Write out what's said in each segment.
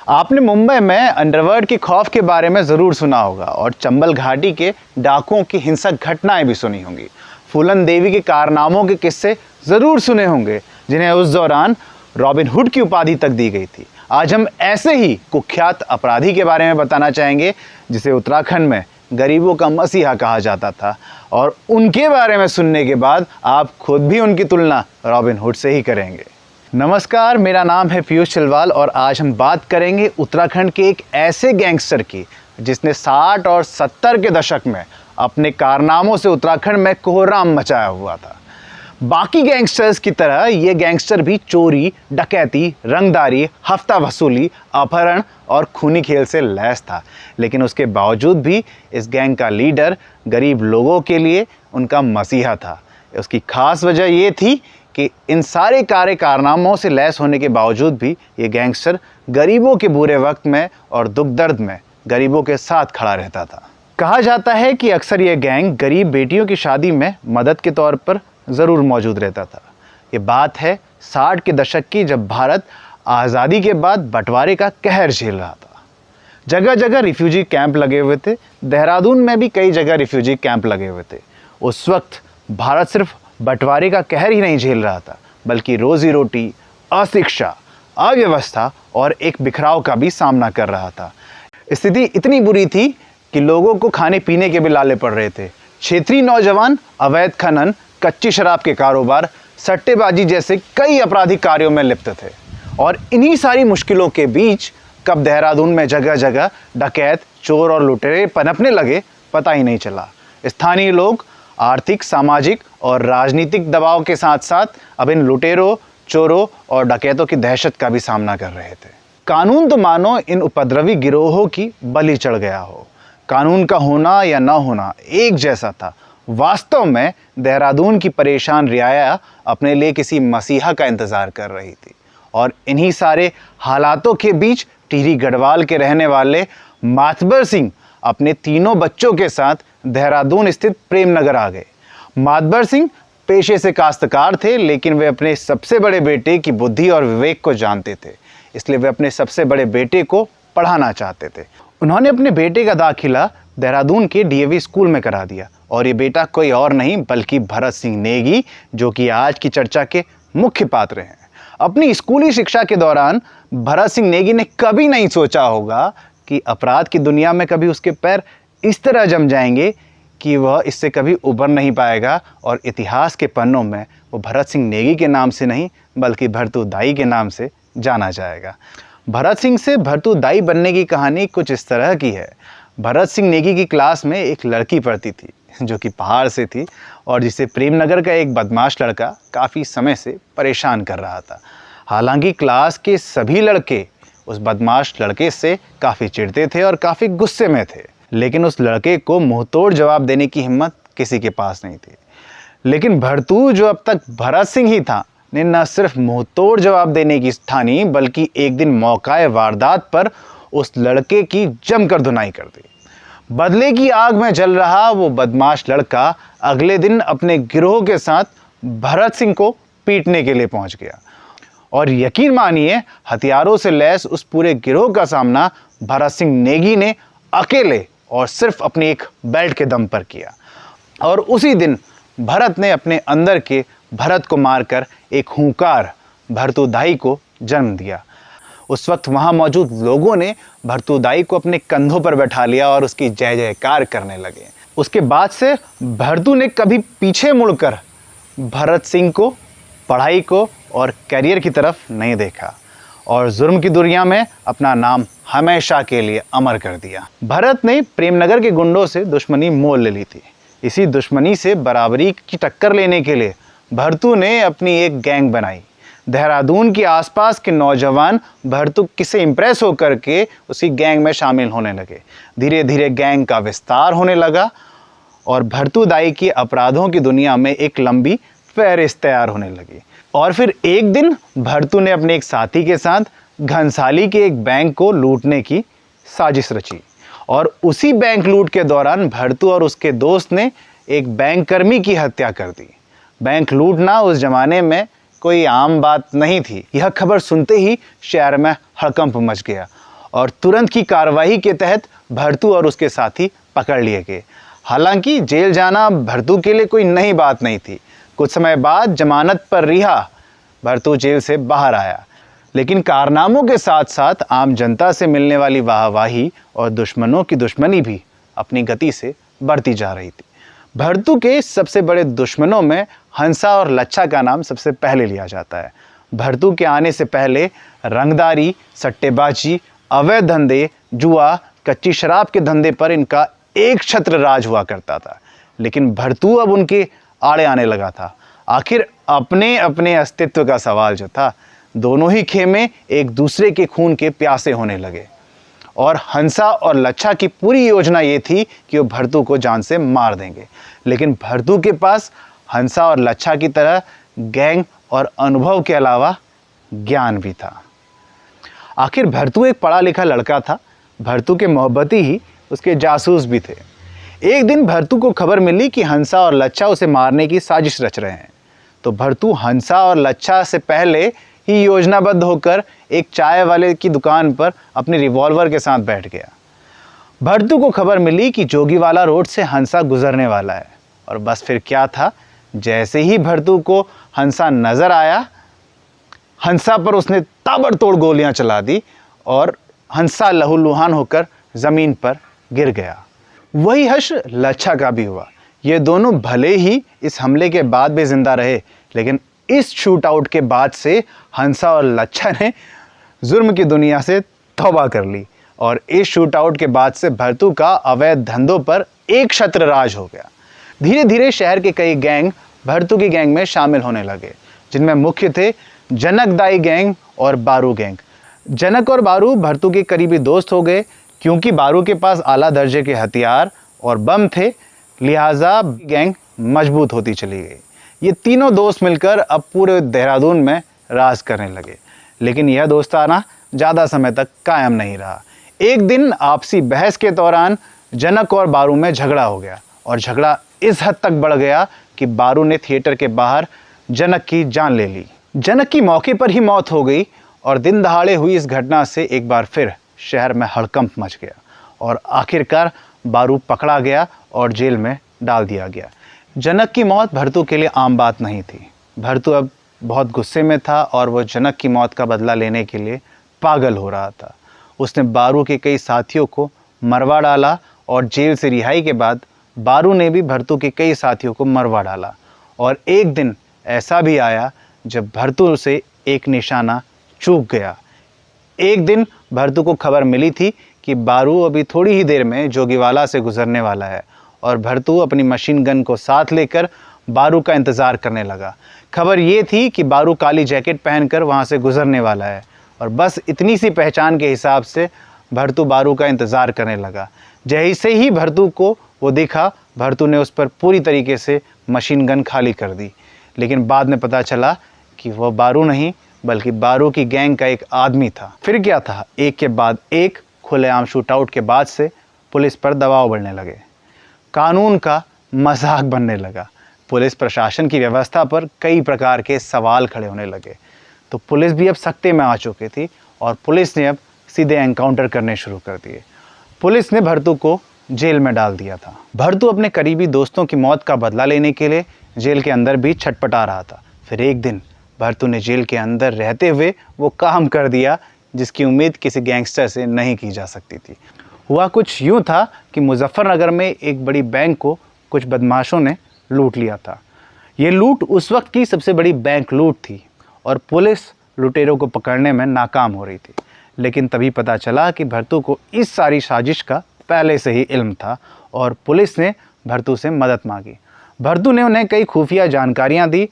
आपने मुंबई में अंडरवर्ल्ड के खौफ के बारे में ज़रूर सुना होगा और चंबल घाटी के डाकुओं की हिंसक घटनाएं भी सुनी होंगी। फूलन देवी के कारनामों के किस्से ज़रूर सुने होंगे, जिन्हें उस दौरान रॉबिन हुड की उपाधि तक दी गई थी। आज हम ऐसे ही कुख्यात अपराधी के बारे में बताना चाहेंगे जिसे उत्तराखंड में गरीबों का मसीहा कहा जाता था, और उनके बारे में सुनने के बाद आप खुद भी उनकी तुलना रॉबिन हुड से ही करेंगे। नमस्कार, मेरा नाम है पीयूष चिलवाल और आज हम बात करेंगे उत्तराखंड के एक ऐसे गैंगस्टर की जिसने 60 और 70 के दशक में अपने कारनामों से उत्तराखंड में कोहराम मचाया हुआ था। बाकी गैंगस्टर्स की तरह ये गैंगस्टर भी चोरी, डकैती, रंगदारी, हफ्ता वसूली, अपहरण और खूनी खेल से लैस था, लेकिन उसके बावजूद भी इस गैंग का लीडर गरीब लोगों के लिए उनका मसीहा था। उसकी खास वजह ये थी कि इन सारे कारनामों से लैस होने के बावजूद भी ये गैंगस्टर गरीबों के बुरे वक्त में और दुख दर्द में गरीबों के साथ खड़ा रहता था। कहा जाता है कि अक्सर ये गैंग गरीब बेटियों की शादी में मदद के तौर पर ज़रूर मौजूद रहता था। ये बात है 60 के दशक की, जब भारत आज़ादी के बाद बंटवारे का कहर झेल रहा था। जगह जगह रिफ्यूजी कैंप लगे हुए थे। देहरादून में भी कई जगह रिफ्यूजी कैंप लगे हुए थे। उस वक्त भारत सिर्फ बंटवारे का कहर ही नहीं झेल रहा था, बल्कि रोजी रोटी, अशिक्षा, अव्यवस्था और एक बिखराव का भी सामना कर रहा था। स्थिति इतनी बुरी थी कि लोगों को खाने पीने के भी लाले पड़ रहे थे। क्षेत्रीय नौजवान अवैध खनन, कच्ची शराब के कारोबार, सट्टेबाजी जैसे कई आपराधिक कार्यों में लिप्त थे। और इन्हीं सारी मुश्किलों के बीच कब देहरादून में जगह जगह डकैत, चोर और लुटेरे पनपने लगे, पता ही नहीं चला। स्थानीय लोग आर्थिक, सामाजिक और राजनीतिक दबाव के साथ साथ अब इन लुटेरों, चोरों और डकैतों की दहशत का भी सामना कर रहे थे। कानून तो मानो इन उपद्रवी गिरोहों की बलि चढ़ गया हो। कानून का होना या न होना एक जैसा था। वास्तव में देहरादून की परेशान रियाया अपने लिए किसी मसीहा का इंतज़ार कर रही थी। और इन्हीं सारे हालातों के बीच टिहरी गढ़वाल के रहने वाले मातबर सिंह अपने तीनों बच्चों के साथ देहरादून स्थित प्रेमनगर आ गए। मातबर सिंह पेशे से काश्तकार थे, लेकिन वे अपने सबसे बड़े बेटे की बुद्धि और विवेक को जानते थे, इसलिए वे अपने सबसे बड़े बेटे को पढ़ाना चाहते थे। उन्होंने अपने बेटे का दाखिला देहरादून के डीएवी स्कूल में करा दिया, और ये बेटा कोई और नहीं बल्कि भरत सिंह नेगी, जो कि आज की चर्चा के मुख्य पात्र हैं। अपनी स्कूली शिक्षा के दौरान भरत सिंह नेगी ने कभी नहीं सोचा होगा कि अपराध की दुनिया में कभी उसके पैर इस तरह जम जाएंगे कि वह इससे कभी उबर नहीं पाएगा, और इतिहास के पन्नों में वो भरत सिंह नेगी के नाम से नहीं बल्कि भरतू दाई के नाम से जाना जाएगा। भरत सिंह से भरतू दाई बनने की कहानी कुछ इस तरह की है। भरत सिंह नेगी की क्लास में एक लड़की पढ़ती थी जो कि पहाड़ से थी, और जिसे प्रेमनगर का एक बदमाश लड़का काफ़ी समय से परेशान कर रहा था। हालांकि क्लास के सभी लड़के उस बदमाश लड़के से काफ़ी चिढ़ते थे और काफ़ी गुस्से में थे, लेकिन उस लड़के को मुंहतोड़ जवाब देने की हिम्मत किसी के पास नहीं थी। लेकिन भरतू, जो अब तक भरत सिंह ही था, ने न सिर्फ मुंहतोड़ जवाब देने की ठानी, बल्कि एक दिन मौकाए वारदात पर उस लड़के की जमकर धुनाई कर दी। बदले की आग में जल रहा वो बदमाश लड़का अगले दिन अपने गिरोह के साथ भरत सिंह को पीटने के लिए पहुंच गया। और यकीन मानिए, हथियारों से लैस उस पूरे गिरोह का सामना भरत सिंह नेगी ने अकेले और सिर्फ अपनी एक बेल्ट के दम पर किया। और उसी दिन भरत ने अपने अंदर के भरत को मारकर एक हुंकार भरतू दाई को जन्म दिया। उस वक्त वहाँ मौजूद लोगों ने भरतू दाई को अपने कंधों पर बैठा लिया और उसकी जय जयकार करने लगे। उसके बाद से भरतू ने कभी पीछे मुड़कर भरत सिंह को, पढ़ाई को और करियर की तरफ नहीं देखा, और जुर्म की दुनिया में अपना नाम हमेशा के लिए अमर कर दिया। भरत ने प्रेमनगर के गुंडों से दुश्मनी मोल ले ली थी। इसी दुश्मनी से बराबरी की टक्कर लेने के लिए भरतू ने अपनी एक गैंग बनाई। देहरादून के आसपास के नौजवान भरतू से इम्प्रेस होकर के उसी गैंग में शामिल होने लगे। धीरे धीरे गैंग का विस्तार होने लगा और भरतू दाई की अपराधों की दुनिया में एक लंबी फहरिस्त तैयार होने लगी। और फिर एक दिन भरतू ने अपने एक साथी के साथ घनसाली के एक बैंक को लूटने की साजिश रची, और उसी बैंक लूट के दौरान भरतू और उसके दोस्त ने एक बैंक कर्मी की हत्या कर दी। बैंक लूटना उस जमाने में कोई आम बात नहीं थी। यह खबर सुनते ही शहर में हड़कंप मच गया और तुरंत की कार्रवाई के तहत भरतू और उसके साथी पकड़ लिए गए। हालांकि जेल जाना भरतू के लिए कोई नई बात नहीं थी। कुछ समय बाद जमानत पर रिहा भरतू जेल से बाहर आया, लेकिन कारनामों के साथ साथ आम जनता से मिलने वाली वाहवाही और दुश्मनों की दुश्मनी भी अपनी गति से बढ़ती जा रही थी। भरतू के सबसे बड़े दुश्मनों में हंसा और लच्छा का नाम सबसे पहले लिया जाता है। भरतू के आने से पहले रंगदारी, सट्टेबाजी, अवैध धंधे, जुआ, कच्ची शराब के धंधे पर इनका एक छत्र राज हुआ करता था। लेकिन भरतू अब उनके आड़े आने लगा था। आखिर अपने अपने अस्तित्व का सवाल जो था, दोनों ही खेमे एक दूसरे के खून के प्यासे होने लगे और हंसा और लच्छा की पूरी योजना ये थी कि वो भरतू को जान से मार देंगे। लेकिन भरतू के पास हंसा और लच्छा की तरह गैंग और अनुभव के अलावा ज्ञान भी था। आखिर भरतू एक पढ़ा लिखा लड़का था। भरतू के मोहब्बती ही उसके जासूस भी थे। एक दिन भरतू को खबर मिली कि हंसा और लच्छा उसे मारने की साजिश रच रहे हैं। तो भरतू हंसा और लच्छा से पहले ही योजनाबद्ध होकर एक चाय वाले की दुकान पर अपने रिवॉल्वर के साथ बैठ गया। भरतू को खबर मिली कि जोगीवाला रोड से हंसा गुजरने वाला है, और बस फिर क्या था, जैसे ही भरतू को हंसा नजर आया, हंसा पर उसने ताबड़तोड़ गोलियां चला दी और हंसा लहूलुहान होकर जमीन पर गिर गया। वही हश्र लच्छा का भी हुआ। ये दोनों भले ही इस हमले के बाद भी जिंदा रहे, लेकिन इस शूट आउट के बाद से हंसा और लच्छा ने जुर्म की दुनिया से तौबा कर ली, और इस शूट आउट के बाद से भरतू का अवैध धंधों पर एक छत्र राज हो गया। धीरे धीरे शहर के कई गैंग भरतू की गैंग में शामिल होने लगे, जिनमें मुख्य थे जनकदाई गैंग और बारू गैंग। जनक और बारू भरतू के करीबी दोस्त हो गए, क्योंकि बारू के पास आला दर्जे के हथियार और बम थे, लिहाजा गैंग मजबूत होती चली गई। ये तीनों दोस्त मिलकर अब पूरे देहरादून में राज करने लगे। लेकिन यह दोस्ताना ज़्यादा समय तक कायम नहीं रहा। एक दिन आपसी बहस के दौरान जनक और बारू में झगड़ा हो गया, और झगड़ा इस हद तक बढ़ गया कि बारू ने थिएटर के बाहर जनक की जान ले ली। जनक की मौके पर ही मौत हो गई, और दिन दहाड़े हुई इस घटना से एक बार फिर शहर में हड़कंप मच गया, और आखिरकार बारू पकड़ा गया और जेल में डाल दिया गया। जनक की मौत भरतू के लिए आम बात नहीं थी। भरतू अब बहुत गुस्से में था, और वो जनक की मौत का बदला लेने के लिए पागल हो रहा था। उसने बारू के कई साथियों को मरवा डाला, और जेल से रिहाई के बाद बारू ने भी भरतू के कई साथियों को मरवा डाला। और एक दिन ऐसा भी आया जब भरतू से एक निशाना चूक गया। एक दिन भरतू को खबर मिली थी कि बारू अभी थोड़ी ही देर में जोगीवाला से गुजरने वाला है, और भरतू अपनी मशीन गन को साथ लेकर बारू का इंतज़ार करने लगा। खबर ये थी कि बारू काली जैकेट पहनकर वहाँ से गुजरने वाला है, और बस इतनी सी पहचान के हिसाब से भरतू बारू का इंतज़ार करने लगा। जैसे ही भरतू को वो दिखा, भरतू ने उस पर पूरी तरीके से मशीन गन खाली कर दी। लेकिन बाद में पता चला कि वह बारू नहीं, बल्कि बारू की गैंग का एक आदमी था। फिर क्या था, एक के बाद एक खुलेआम शूटआउट के बाद से पुलिस पर दबाव बढ़ने लगे। कानून का मजाक बनने लगा। पुलिस प्रशासन की व्यवस्था पर कई प्रकार के सवाल खड़े होने लगे। तो पुलिस भी अब सख्ते में आ चुकी थी, और पुलिस ने अब सीधे एनकाउंटर करने शुरू कर दिए। पुलिस ने भरतू को जेल में डाल दिया था। भरतू अपने करीबी दोस्तों की मौत का बदला लेने के लिए जेल के अंदर भी छटपटा रहा था। फिर एक दिन भरतू ने जेल के अंदर रहते हुए वो काम कर दिया जिसकी उम्मीद किसी गैंगस्टर से नहीं की जा सकती थी। हुआ कुछ यूँ था कि मुजफ्फरनगर में एक बड़ी बैंक को कुछ बदमाशों ने लूट लिया था। ये लूट उस वक्त की सबसे बड़ी बैंक लूट थी, और पुलिस लुटेरों को पकड़ने में नाकाम हो रही थी। लेकिन तभी पता चला कि भरतू को इस सारी साजिश का पहले से ही इल्म था, और पुलिस ने भरतू से मदद मांगी। भरतू ने उन्हें कई खुफिया जानकारियां दी,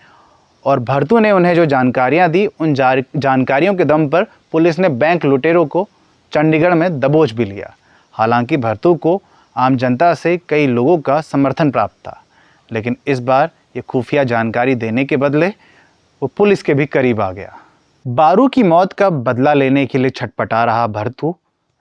और भरतू ने उन्हें जो जानकारियां दी, उन जानकारियों के दम पर पुलिस ने बैंक लुटेरों को चंडीगढ़ में दबोच भी लिया। हालांकि भरतू को आम जनता से कई लोगों का समर्थन प्राप्त था, लेकिन इस बार ये खुफिया जानकारी देने के बदले वो पुलिस के भी करीब आ गया। बारू की मौत का बदला लेने के लिए छटपटा रहा भरतू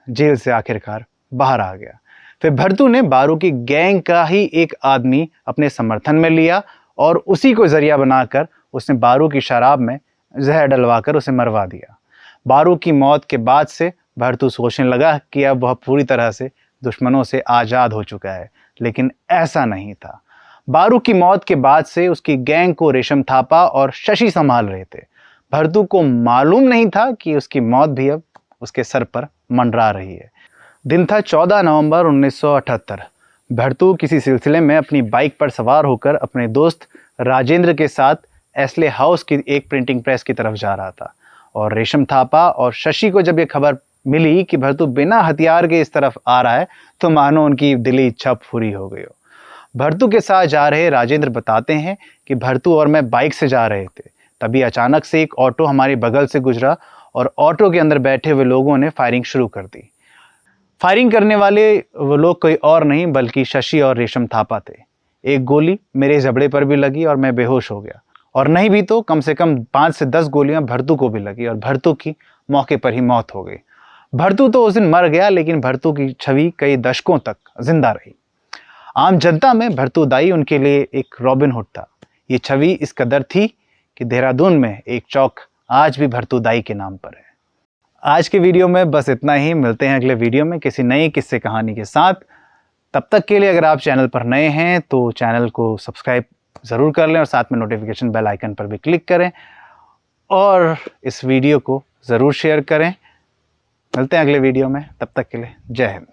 जेल से आखिरकार बाहर आ गया। फिर भरतू ने बारू की गैंग का ही एक आदमी अपने समर्थन में लिया, और उसी को जरिया बनाकर उसने बारू की शराब में जहर डलवाकर उसे मरवा दिया। बारू की मौत के बाद से भरतू सोचने लगा कि अब वह पूरी तरह से दुश्मनों से आज़ाद हो चुका है, लेकिन ऐसा नहीं था। बारू की मौत के बाद से उसकी गैंग को रेशम थापा और शशि संभाल रहे थे। भरतू को मालूम नहीं था कि उसकी मौत भी अब उसके सर पर मंडरा रही है। दिन था 14 नवंबर 1978। भरतू किसी सिलसिले में अपनी बाइक पर सवार होकर अपने दोस्त राजेंद्र के साथ एस्ले हाउस की एक प्रिंटिंग प्रेस की तरफ जा रहा था, और रेशम थापा और शशि को जब ये खबर मिली कि भरतू बिना हथियार के इस तरफ आ रहा है तो मानो उनकी दिली इच्छा पूरी हो गई हो। भरतू के साथ जा रहे राजेंद्र बताते हैं कि भरतू और मैं बाइक से जा रहे थे, तभी अचानक से एक ऑटो हमारे बगल से गुजरा और ऑटो के अंदर बैठे हुए लोगों ने फायरिंग शुरू कर दी। फायरिंग करने वाले वो लोग कोई और नहीं बल्कि शशि और रेशम थापा थे। एक गोली मेरे जबड़े पर भी लगी और मैं बेहोश हो गया, और नहीं भी तो कम से कम 5 से 10 गोलियां भरतू को भी लगी और भरतू की मौके पर ही मौत हो गई। भरतू तो उस दिन मर गया, लेकिन भरतू की छवि कई दशकों तक जिंदा रही। आम जनता में भरतू दाई उनके लिए एक रॉबिन हुड था। ये छवि इस कदर थी कि देहरादून में एक चौक आज भी भरतू दाई के नाम पर है। आज के वीडियो में बस इतना ही। मिलते हैं अगले वीडियो में किसी नई किस्से कहानी के साथ। तब तक के लिए अगर आप चैनल पर नए हैं तो चैनल को सब्सक्राइब ज़रूर कर लें और साथ में नोटिफिकेशन बेल आइकन पर भी क्लिक करें, और इस वीडियो को ज़रूर शेयर करें। मिलते हैं अगले वीडियो में, तब तक के लिए जय हिंद।